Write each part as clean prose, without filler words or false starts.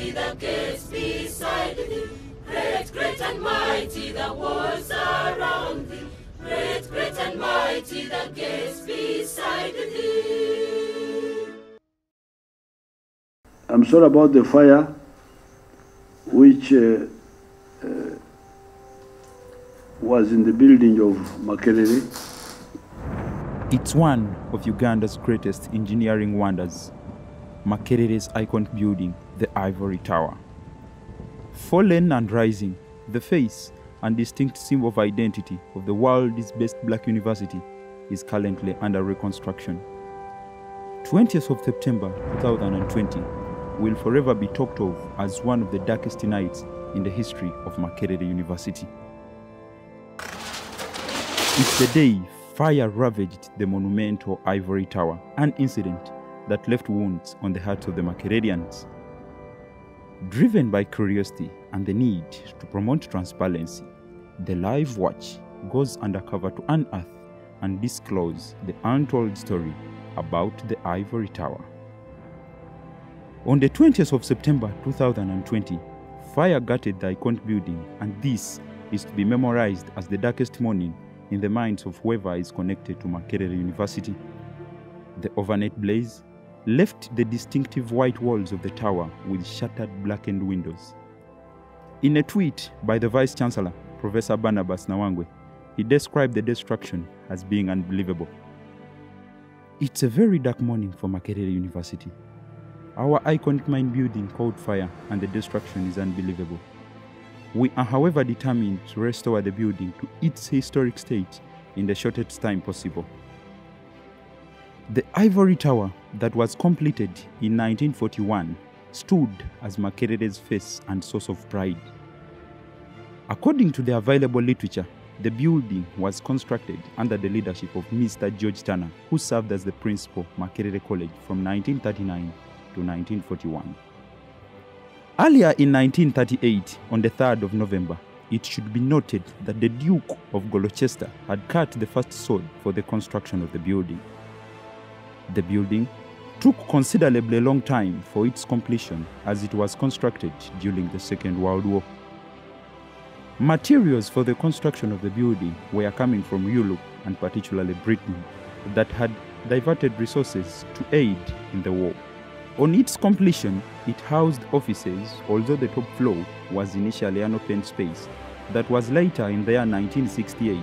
mighty, the gates beside thee. Great, great and mighty, the walls around thee. Great, great and mighty, the gates beside thee. I'm sorry about the fire, which was in the building of Makerere. It's one of Uganda's greatest engineering wonders, Makerere's iconic building, the Ivory Tower. Fallen and rising, the face and distinct symbol of identity of the world's best black university is currently under reconstruction. 20th of September 2020 will forever be talked of as one of the darkest nights in the history of Makerere University. It's the day fire ravaged the monumental Ivory Tower, an incident that left wounds on the hearts of the Makererians. Driven by curiosity and the need to promote transparency, the Live Watch goes undercover to unearth and disclose the untold story about the Ivory Tower. On the 20th of September 2020, fire gutted the iconic building, and this is to be memorized as the darkest morning in the minds of whoever is connected to Makerere University. The overnight blaze left the distinctive white walls of the tower with shattered blackened windows. In a tweet by the Vice-Chancellor, Professor Barnabas Nawangwe, he described the destruction as being unbelievable. It's a very dark morning for Makerere University. Our iconic main building caught fire and the destruction is unbelievable. We are, however, determined to restore the building to its historic state in the shortest time possible. The Ivory Tower that was completed in 1941 stood as Makerere's face and source of pride. According to the available literature, the building was constructed under the leadership of Mr. George Turner, who served as the principal of Makerere College from 1939 to 1941. Earlier in 1938, on the 3rd of November, it should be noted that the Duke of Gloucester had cut the first sod for the construction of the building. The building took considerably a long time for its completion as it was constructed during the Second World War. Materials for the construction of the building were coming from Europe and particularly Britain that had diverted resources to aid in the war. On its completion, it housed offices, although the top floor was initially an open space that was later in the year 1968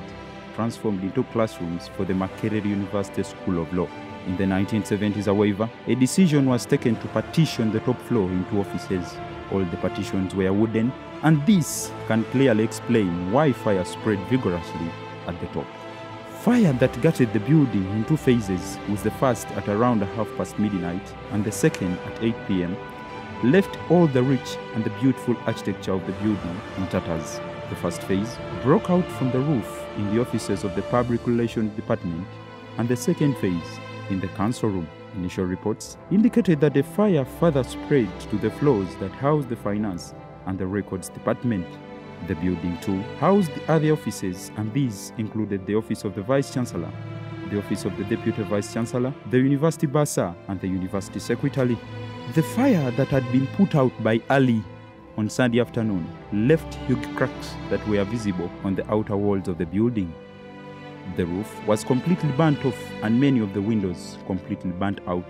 transformed into classrooms for the Makerere University School of Law. In the 1970s, however, a decision was taken to partition the top floor into offices. All the partitions were wooden, and this can clearly explain why fire spread vigorously at the top. Fire that gutted the building in two phases, with the first at around midnight midnight and the second at 8 p.m., left all the rich and the beautiful architecture of the building in tatters. The first phase broke out from the roof in the offices of the Public Relations Department, and the second phase in the council room. Initial reports indicated that the fire further spread to the floors that housed the finance and the records department. The building too housed the other offices, and these included the office of the Vice-Chancellor, the office of the Deputy Vice-Chancellor, the University Bursar, and the University Secretary. The fire that had been put out by Ali on Sunday afternoon left huge cracks that were visible on the outer walls of the building. The roof was completely burnt off and many of the windows completely burnt out.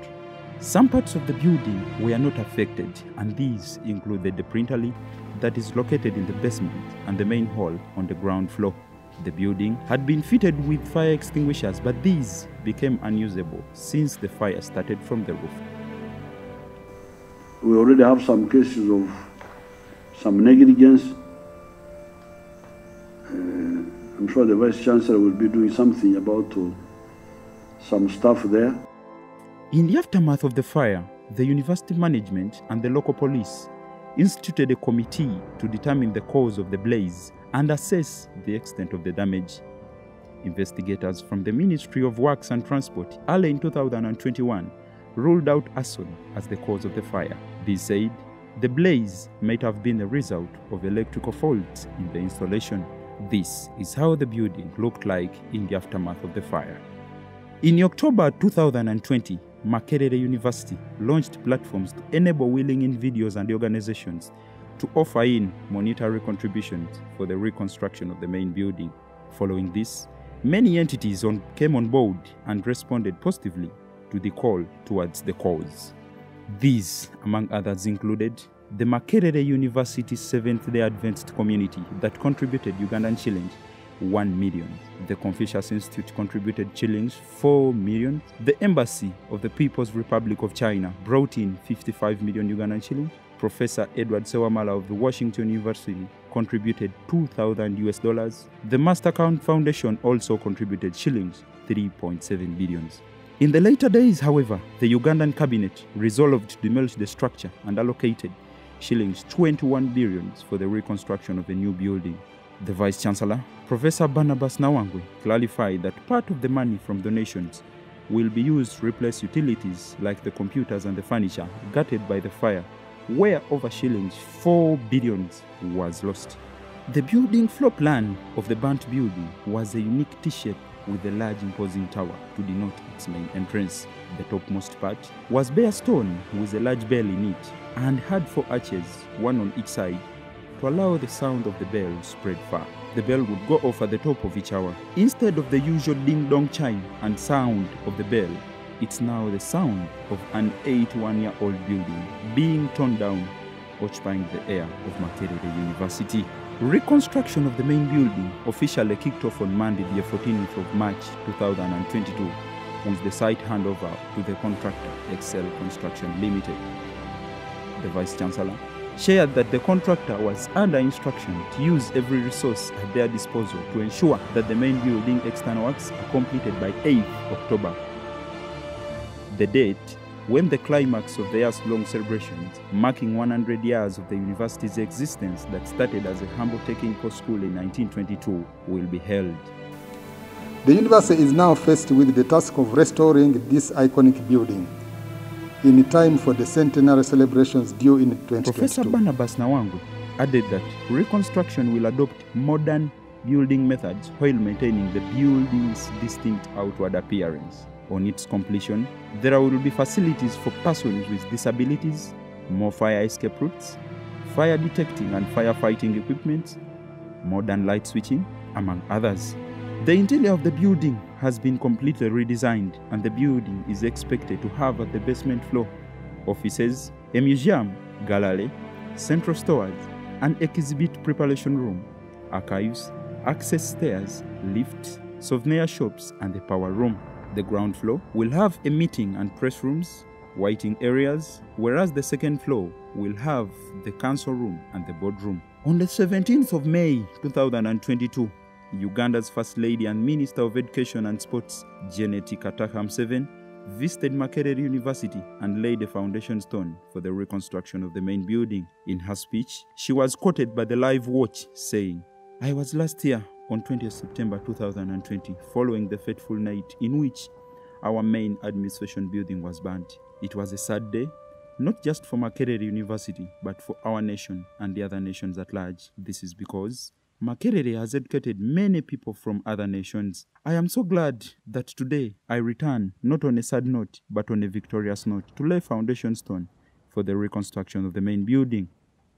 Some parts of the building were not affected, and these included the printer that is located in the basement and the main hall on the ground floor. The building had been fitted with fire extinguishers, but these became unusable since the fire started from the roof. We already have some cases of some negligence. I'm sure the Vice-Chancellor will be doing something about some stuff there. In the aftermath of the fire, the university management and the local police instituted a committee to determine the cause of the blaze and assess the extent of the damage. Investigators from the Ministry of Works and Transport early in 2021 ruled out arson as the cause of the fire. They said the blaze might have been the result of electrical faults in the installation. This is how the building looked like in the aftermath of the fire. In October 2020, Makerere University launched platforms to enable willing individuals and organizations to offer in monetary contributions for the reconstruction of the main building. Following this, many entities came on board and responded positively to the call towards the cause. These, among others, included the Makerere University Seventh-day Adventist community that contributed Ugandan shillings 1 million. The Confucius Institute contributed shillings 4 million. The Embassy of the People's Republic of China brought in 55 million Ugandan shillings. Professor Edward Sewamala of the Washington University contributed $2,000. The Mastercard Foundation also contributed shillings 3.7 billion. In the later days, however, the Ugandan cabinet resolved to demolish the structure and allocated shillings 21 billion for the reconstruction of a new building. The Vice-Chancellor, Professor Barnabas Nawangwe, clarified that part of the money from donations will be used to replace utilities like the computers and the furniture gutted by the fire, where over shillings 4 billion was lost. The building floor plan of the burnt building was a unique T-shape with a large imposing tower to denote its main entrance. The topmost part was bare stone with a large bell in it and had 4 arches, one on each side, to allow the sound of the bell to spread far. The bell would go off at the top of each hour. Instead of the usual ding-dong chime and sound of the bell, it's now the sound of an 81-year-old building being torn down, occupying the air of Makerere University. Reconstruction of the main building officially kicked off on Monday, the 14th of March 2022, with the site handover to the contractor Excel Construction Limited. The Vice-Chancellor shared that the contractor was under instruction to use every resource at their disposal to ensure that the main building external works are completed by 8th October, the date when the climax of the years-long celebrations marking 100 years of the university's existence that started as a humble technical school in 1922 will be held. The university is now faced with the task of restoring this iconic building in time for the centenary celebrations due in 2022. Professor Barnabas Nawangwe added that reconstruction will adopt modern building methods while maintaining the building's distinct outward appearance. On its completion, there will be facilities for persons with disabilities, more fire escape routes, fire detecting and firefighting equipment, modern light switching, among others. The interior of the building has been completely redesigned, and the building is expected to have at the basement floor offices, a museum, gallery, central storage, an exhibit preparation room, archives, access stairs, lifts, souvenir shops, and the power room. The ground floor will have a meeting and press rooms, waiting areas, whereas the second floor will have the council room and the boardroom. On the 17th of May 2022, Uganda's First Lady and Minister of Education and Sports, Janet Kataha Museveni, visited Makerere University and laid a foundation stone for the reconstruction of the main building. In her speech, she was quoted by the Live Watch saying, "I was last here on 20th September 2020, following the fateful night in which our main administration building was burnt. It was a sad day, not just for Makerere University, but for our nation and the other nations at large. This is because Makerere has educated many people from other nations. I am so glad that today I return not on a sad note, but on a victorious note to lay foundation stone for the reconstruction of the main building.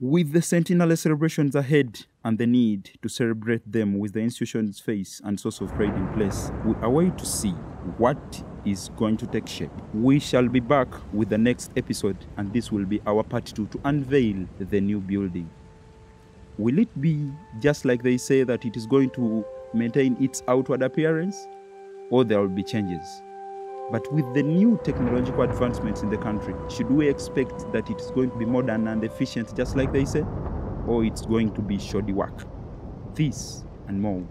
With the centenary celebrations ahead and the need to celebrate them with the institution's face and source of pride in place, we await to see what is going to take shape. We shall be back with the next episode, and this will be our part 2 to unveil the new building. Will it be just like they say that it is going to maintain its outward appearance, or there will be changes? But with the new technological advancements in the country, should we expect that it is going to be modern and efficient just like they say, or it's going to be shoddy work? This and more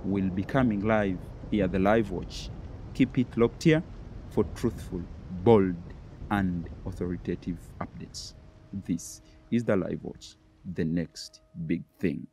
will be coming live here at the Live Watch. Keep it locked here for truthful, bold, and authoritative updates. This is the Live Watch, the next big thing.